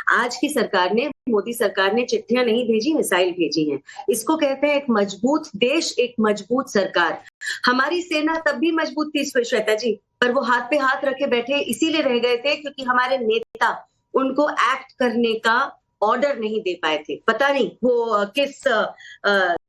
आज की सरकार ने, मोदी सरकार ने चिट्ठियां नहीं भेजी, मिसाइल भेजी हैं। इसको कहते हैं एक मजबूत देश, एक मजबूत सरकार। हमारी सेना तब भी मजबूत थी श्वेता जी, पर वो हाथ पे हाथ रखे बैठे इसीलिए रह गए थे क्योंकि हमारे नेता उनको एक्ट करने का ऑर्डर नहीं दे पाए थे। पता नहीं वो किस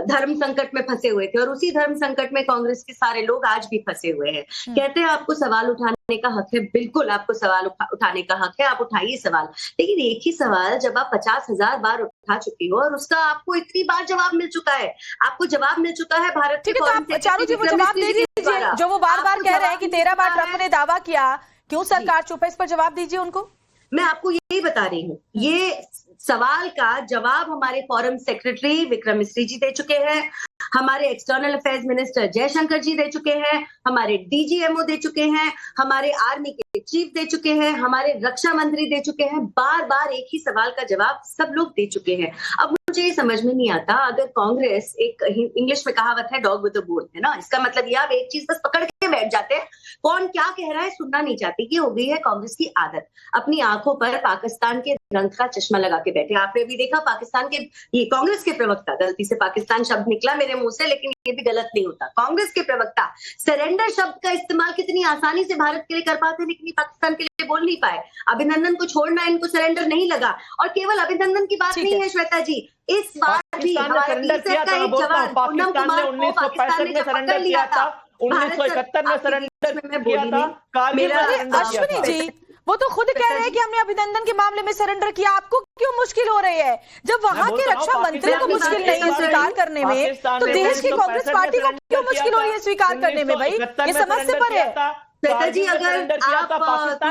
धर्म संकट में फंसे हुए थे, और उसी धर्म संकट में कांग्रेस के सारे लोग आज भी फंसे हुए हैं। कहते हैं आपको सवाल उठाने का हक है, बिल्कुल आपको सवाल उठाने का हक है, आप उठाइए सवाल। लेकिन एक ही सवाल जब आप 50,000 बार उठा चुके हो और उसका आपको इतनी बार जवाब मिल चुका है, आपको जवाब मिल चुका है भारत के चारू जी, वो जवाब दे दीजिए जो वो बार बार कह रहे हैं कि 13 बार ट्रंप ने दावा किया, क्यों सरकार चुप है? इस पर जवाब दीजिए उनको। मैं आपको यही बता रही हूँ, ये सवाल का जवाब हमारे फॉरेन सेक्रेटरी विक्रम मिस्री जी दे चुके हैं, हमारे एक्सटर्नल अफेयर्स मिनिस्टर जयशंकर जी दे चुके हैं, हमारे डीजीएमओ दे चुके हैं, हमारे आर्मी के चीफ दे चुके हैं, हमारे रक्षा मंत्री दे चुके हैं। बार बार एक ही सवाल का जवाब सब लोग दे चुके हैं। अब मुझे ये समझ में नहीं आता, अगर कांग्रेस, एक इंग्लिश में कहावत है डॉग विद अ बोन, है ना, इसका मतलब ये आप एक चीज बस पकड़ के बैठ जाते हैं, कौन क्या कह रहा है सुनना नहीं चाहती। ये हो गई है कांग्रेस की आदत, अपनी आंखों पर पाकिस्तान के रंग का चश्मा लगा के बैठे। आपने भी देखा पाकिस्तान के, ये कांग्रेस के प्रवक्ता, गलती से पाकिस्तान शब्द निकला मेरे मुंह से, लेकिन ये भी गलत नहीं होता, कांग्रेस के प्रवक्ता सरेंडर शब्द का इस्तेमाल कितनी आसानी से भारत के लिए कर पाते, लेकिन पाकिस्तान के लिए बोल नहीं पाए। अभिनंदन को छोड़ना इनको सरेंडर नहीं लगा, और केवल अभिनंदन की बात नहीं है श्वेता जी, इस बार भी हमारे बीएसएफ का एक जवान पूनम कुमार को पाकिस्तान ने जब पकड़ लिया था, 1971 में सरेंडर किया था। मेरा अश्विनी जी, वो तो खुद कह रहे हैं कि हमने अभिनंदन के मामले में सरेंडर किया, आपको क्यों मुश्किल हो रही है? जब वहां के रक्षा मंत्री को मुश्किल नहीं है स्वीकार करने में, तो देश की कांग्रेस पार्टी को क्यों मुश्किल हो रही है स्वीकार करने में? भाई ये समझ से परे है। श्वेता जी, अगर आप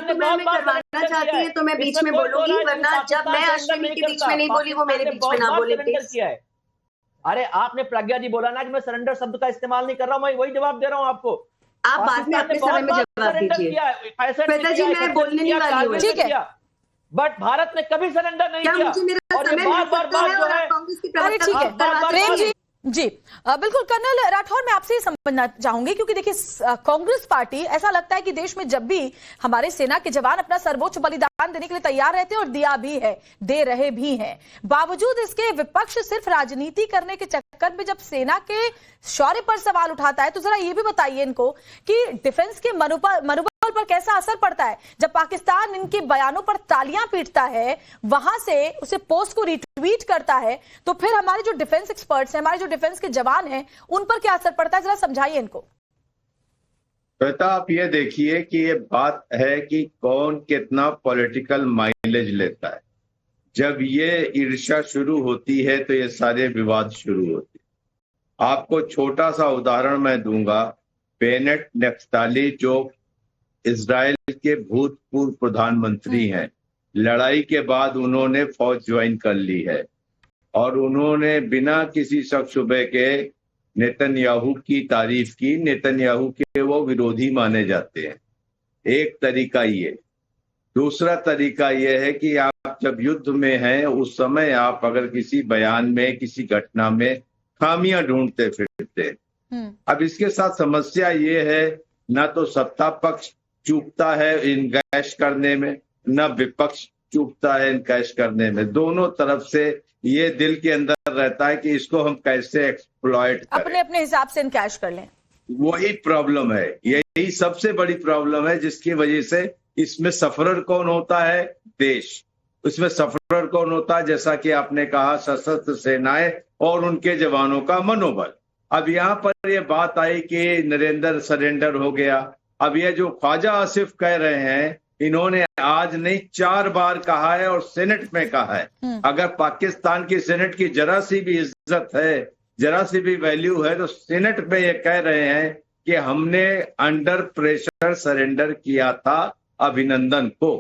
तुम्हें करवाना चाहती है तो मैं बीच में बोलूंगी, वरना जब मैं अश्विनी के बीच में नहीं बोली वो मेरे बीच में ना बोले प्लीज। अरे आपने प्रज्ञा जी बोला ना कि मैं सरेंडर शब्द का इस्तेमाल नहीं कर रहा हूँ, मैं वही जवाब दे रहा हूँ आपको। आप बाद में अपने समय में जवाब दीजिए श्वेता जी, मैं बोलने नहीं वाली हूँ। ठीक है, बट भारत ने कभी सरेंडर नहीं किया। मुझे मेरा समय मिल सकता है और आप कांग्रेस की अरे ठीक है प्रेम जी, जी बिल्कुल। कर्नल राठौर, मैं आपसे समझना चाहूंगी, क्योंकि देखिए कांग्रेस पार्टी, ऐसा लगता है कि देश में जब भी हमारे सेना के जवान अपना सर्वोच्च बलिदान देने के लिए तैयार रहते हैं और दिया भी है, दे रहे भी हैं, बावजूद इसके विपक्ष सिर्फ राजनीति करने के चक्कर में जब सेना के शौर्य पर सवाल उठाता है, तो जरा ये भी बताइए इनको कि डिफेंस के मनोबल पर कैसा असर पड़ता है जब पाकिस्तान इनके बयानों पर तालियां पीटता है, वहां से उसे पोस्ट को रिट्वीट करता है, तो फिर हमारे जो डिफेंस एक्सपर्ट्स हैं, हमारे जो डिफेंस के जवान हैं, उन पर क्या असर पड़ता है? जरा समझाइए इनको। श्वेता, आप ये देखिए कि ये बात है कि कौन कितना पॉलिटिकल माइलेज लेता है। जब ये ईर्ष्या शुरू होती है तो ये सारे विवाद शुरू होते हैं। आपको छोटा सा उदाहरण मैं दूंगा, बेनेट नेफ्ताली जो इजराइल के भूतपूर्व प्रधानमंत्री हैं, लड़ाई के बाद उन्होंने फौज ज्वाइन कर ली है और उन्होंने बिना किसी शक शुबे के नेतन्याहू की तारीफ की। नेतन्याहू के वो विरोधी माने जाते हैं। एक तरीका ये। दूसरा तरीका ये है कि आप जब युद्ध में हैं उस समय आप अगर किसी बयान में, किसी घटना में खामियां ढूंढते फिरते। अब इसके साथ समस्या ये है, ना तो सत्ता पक्ष चूकता है इनकैश करने में, न विपक्ष चूकता है इनकैश करने में। दोनों तरफ से ये दिल के अंदर रहता है कि इसको हम कैसे एक्सप्लॉइट करें, अपने अपने हिसाब से इनकैश कर लें। वही प्रॉब्लम है, यही सबसे बड़ी प्रॉब्लम है, जिसकी वजह से इसमें सफरर कौन होता है? देश। इसमें सफरर कौन होता है? जैसा कि आपने कहा, सशस्त्र सेनाएं और उनके जवानों का मनोबल। अब यहाँ पर ये बात आई कि नरेंद्र सरेंडर हो गया। अब ये जो ख्वाजा आसिफ कह रहे हैं, इन्होंने आज नहीं 4 बार कहा है और सेनेट में कहा है। अगर पाकिस्तान की सेनेट की जरा सी भी इज्जत है, जरा सी भी वैल्यू है, तो सेनेट में ये कह रहे हैं कि हमने अंडर प्रेशर सरेंडर किया था अभिनंदन को।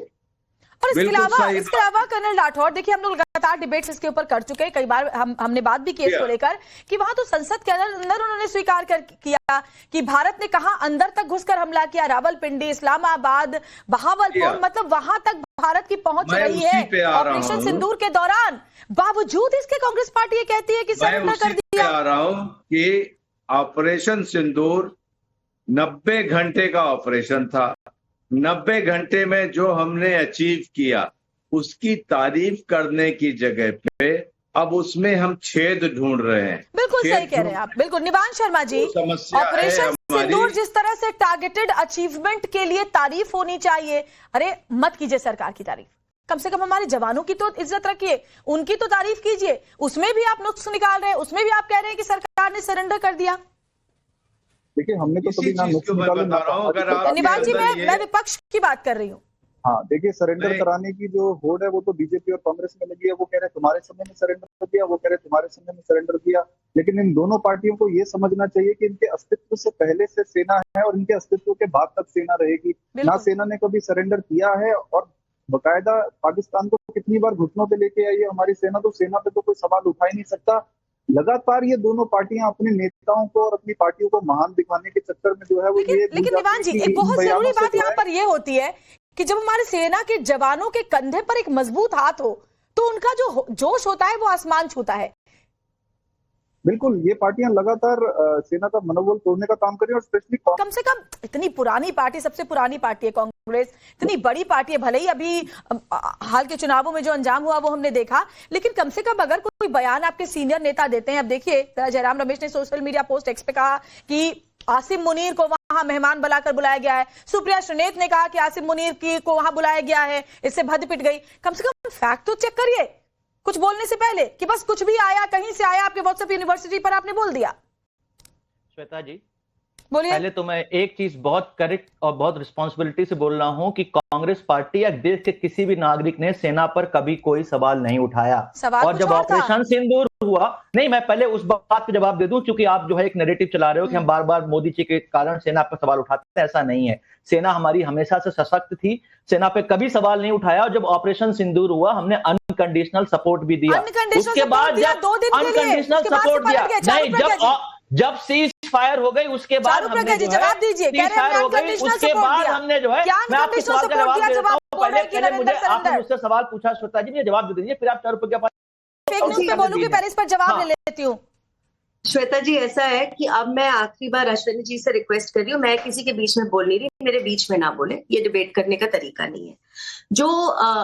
और इसके अलावा कर्नल राठौर, देखिए हम लोग लगातार डिबेट्स इसके ऊपर कर चुके हैं, कई बार हमने बात भी की इसको लेकर कि वहां तो संसद के अंदर उन्होंने स्वीकार किया कि भारत ने कहा अंदर तक घुसकर हमला किया, रावलपिंडी, इस्लामाबाद, बहावलपुर, मतलब वहां तक भारत की पहुंच रही है ऑपरेशन सिंदूर के दौरान। बावजूद इसके कांग्रेस पार्टी ये कहती है कि सरेंडर कर दिया। आ रहा हूं कि ऑपरेशन सिंदूर 90 घंटे का ऑपरेशन था। 90 घंटे में जो हमने अचीव किया, उसकी तारीफ करने की जगह पे अब उसमें हम छेद ढूंढ रहे हैं। बिल्कुल सही कह रहे हैं आप, बिल्कुल। निवान शर्मा जी, समस्या है ऑपरेशन हमारी। सिंदूर जिस तरह से टारगेटेड अचीवमेंट के लिए तारीफ होनी चाहिए, अरे मत कीजिए सरकार की तारीफ, कम से कम हमारे जवानों की तो इज्जत रखिए, उनकी तो तारीफ कीजिए। उसमें भी आप नुक्स निकाल रहे हैं, उसमें भी आप कह रहे हैं कि सरकार ने सरेंडर कर दिया। देखिए हमने तो कभी ना नुक्स निकाले ना। निवान जी, मैं विपक्ष की बात कर रही हूँ। हाँ देखिए, सरेंडर कराने की जो होड़ है वो तो बीजेपी और कांग्रेस में लगी है। वो कह रहे तुम्हारे समय में सरेंडर किया, वो कह रहे तुम्हारे समय में सरेंडर किया। लेकिन इन दोनों पार्टियों को ये समझना चाहिए कि इनके अस्तित्व से पहले से सेना है और इनके अस्तित्व के बाद तक सेना रहेगी। ना सेना ने कभी सरेंडर किया है और बकायदा पाकिस्तान को कितनी बार घुटनों पे लेके आई है हमारी सेना, तो सेना पे तो कोई सवाल उठा ही नहीं सकता। लगातार ये दोनों पार्टियां अपने नेताओं को और अपनी पार्टियों को महान दिखाने के चक्कर में जो है वो लेकिन निवान जी, एक बहुत जरूरी बात यहाँ पर ये होती है कि जब हमारे सेना के जवानों के कंधे पर एक मजबूत हाथ हो तो उनका जो जोश होता है वो आसमान छूता है। बिल्कुल, ये पार्टियां लगातार सेना का मनोबल तोड़ने का काम कर रही है। और स्पेशली कम से कम इतनी पुरानी पार्टी, सबसे पुरानी पार्टी है कांग्रेस, इतनी बड़ी पार्टी है, भले ही अभी हाल के चुनावों में जो अंजाम हुआ वो हमने देखा, लेकिन कम से कम अगर कोई बयान आपके सीनियर नेता देते हैं। अब देखिए, जयराम रमेश ने सोशल मीडिया पोस्ट एक्स पे कहा कि आसिम मुनीर को वहां मेहमान बुलाकर बुलाया गया है। सुप्रिया श्रीनेत ने कहा कि आसिम मुनीर को वहां बुलाया गया है, इससे भद्द पिट गई। कम से कम फैक्ट तो चेक करिए कुछ बोलने से पहले, कि बस कुछ भी आया, कहीं से आया, आपके व्हाट्सएप यूनिवर्सिटी पर आपने बोल दिया। श्वेता जी, बोलिए। पहले तो मैं एक चीज बहुत करेक्ट और बहुत रिस्पॉन्सिबिलिटी से बोल रहा हूं कि कांग्रेस पार्टी या देश के किसी भी नागरिक ने सेना पर कभी कोई सवाल नहीं उठाया। और जब ऑपरेशन सिंदूर हुआ, नहीं, मैं पहले उस बात पे जवाब दे दूं, क्योंकि आप जो है एक नैरेटिव चला रहे हो कि हम बार बार मोदी जी के कारण सेना पर सवाल उठाते हैं। ऐसा नहीं है। सेना हमारी हमेशा से सशक्त थी, सेना पे कभी सवाल नहीं उठाया। और जब ऑपरेशन सिंदूर हुआ, हमने अनकंडीशनल सपोर्ट भी दिया। उसके बाद जब अनकंडीशनल सपोर्ट दिया, नहीं, जब सीज फायर हो गई उसके बाद हमने जवाब दीजिए, सीज फायर हो गई उसके बाद हमने जो है, मैं आपके सवाल का जवाब देता हूं। पहले मुझे आपने मुझसे सवाल पूछा श्वेता जी, मुझे जवाब दे दीजिए, फिर आप 4 रुपए का फेक न्यूज पे बोलूंगी, पहले इस पर जवाब ले लेती हूँ। श्वेता जी, ऐसा है कि अब मैं आखिरी बार अश्विनी जी से रिक्वेस्ट कर रही हूँ, मैं किसी के बीच में बोल नहीं रही, मेरे बीच में ना बोले, ये डिबेट करने का तरीका नहीं है। जो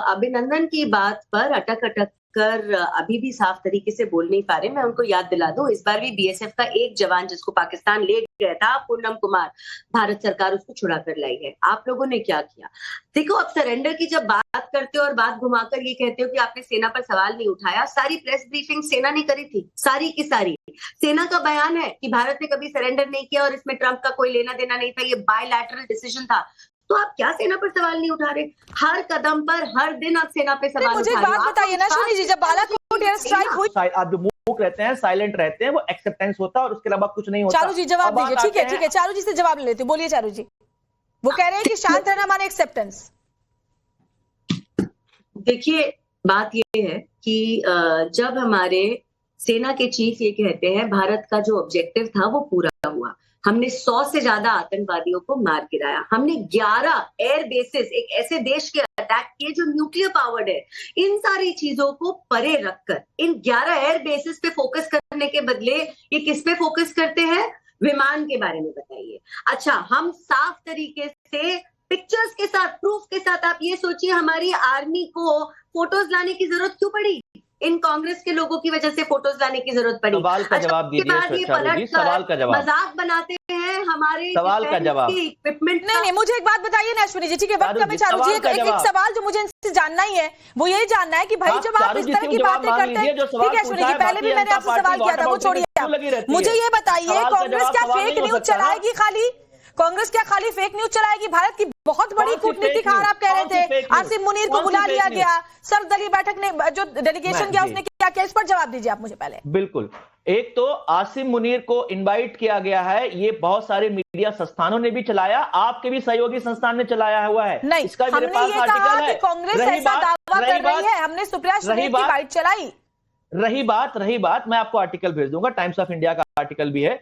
अभिनंदन की बात पर अटक कर अभी भी साफ तरीके से बोल नहीं पा रहे, मैं उनको याद दिला दूं, इस बार भी बीएसएफ का एक जवान जिसको पाकिस्तान ले गया था, पूनम कुमार, भारत सरकार उसको छुड़ा कर लाई है। आप लोगों ने क्या किया? देखो, अब सरेंडर की जब बात करते हो और बात घुमाकर ये कहते हो कि आपने सेना पर सवाल नहीं उठाया, सारी प्रेस ब्रीफिंग सेना ने करी थी, सारी की सारी। सेना का बयान है कि भारत ने कभी सरेंडर नहीं किया और इसमें ट्रंप का कोई लेना देना नहीं था, ये बायलैटरल डिसीजन था। तो आप क्या सेना पर सवाल नहीं उठा रहे? हर कदम पर, हर दिन आप सेना पे सवाल मुझे बात बताइए ना सुनी जी, जब बालाकोट एयर स्ट्राइक हुई, आप जो मूक रहते हैं, साइलेंट रहते हैं, वो एक्सेप्टेंस होता है और उसके अलावा कुछ नहीं होता। चारू जी जवाब दीजिए। ठीक है, ठीक है, चारू जी से जवाब ले लेती हूँ। बोलिए चारू जी। वो कह रहे हैं कि शांत रहना माने एक्सेप्टेंस। देखिए, बात ये है कि जब हमारे सेना के चीफ ये कहते हैं भारत का जो ऑब्जेक्टिव था वो पूरा हुआ, हमने 100 से ज्यादा आतंकवादियों को मार गिराया, हमने 11 एयर बेसिस एक ऐसे देश के अटैक किए जो न्यूक्लियर पावर्ड है। इन सारी चीजों को परे रखकर इन 11 एयर बेसिस पे फोकस करने के बदले ये किस पे फोकस करते हैं? विमान के बारे में बताइए। अच्छा, हम साफ तरीके से पिक्चर्स के साथ, प्रूफ के साथ, आप ये सोचिए हमारी आर्मी को फोटोज लाने की जरूरत क्यों पड़ी? इन कांग्रेस के लोगों की वजह से फोटोज लाने की जरूरत पड़ी। सवाल का जवाब दीजिए, सवाल का जवाब। मजाक बनाते हैं हमारे सवाल का जवाब। इक्विपमेंट। नहीं, मुझे एक बात बताइए ना अश्विनी जी, ठीक है, वक्त कम है। चारू जी, एक सवाल जो मुझे इनसे जानना ही है, वो यही जानना है कि भाई जब आप इस तरह की बातें करते हैं, ठीक है अश्विनी जी, पहले भी मैंने आपसे सवाल किया था, वो छोड़िए। मुझे ये बताइए, कांग्रेस क्या फेक न्यूज चलाएगी? खाली कांग्रेस क्या खाली फेक न्यूज चलाएगी? भारत की बहुत बड़ी कूटनीतिक हार आप कह रहे थे, आसिम मुनीर को बुला लिया गया, सर्वदलीय बैठक ने जो डेलीगेशन किया उसने क्या किया, इस पर जवाब दीजिए आप मुझे पहले। बिल्कुल, एक तो आसिम मुनीर को इनवाइट किया गया है, ये बहुत सारे मीडिया संस्थानों ने भी चलाया, आपके भी सहयोगी संस्थान ने चलाया हुआ है। नहीं, इसका मेरे पास आर्टिकल है। कांग्रेस ऐसा दावा कर रही है, हमने सुप्रिया श्रीनेत की बाइट चलाई। रही बात, मैं आपको आर्टिकल भेज दूंगा, टाइम्स ऑफ इंडिया का आर्टिकल भी है।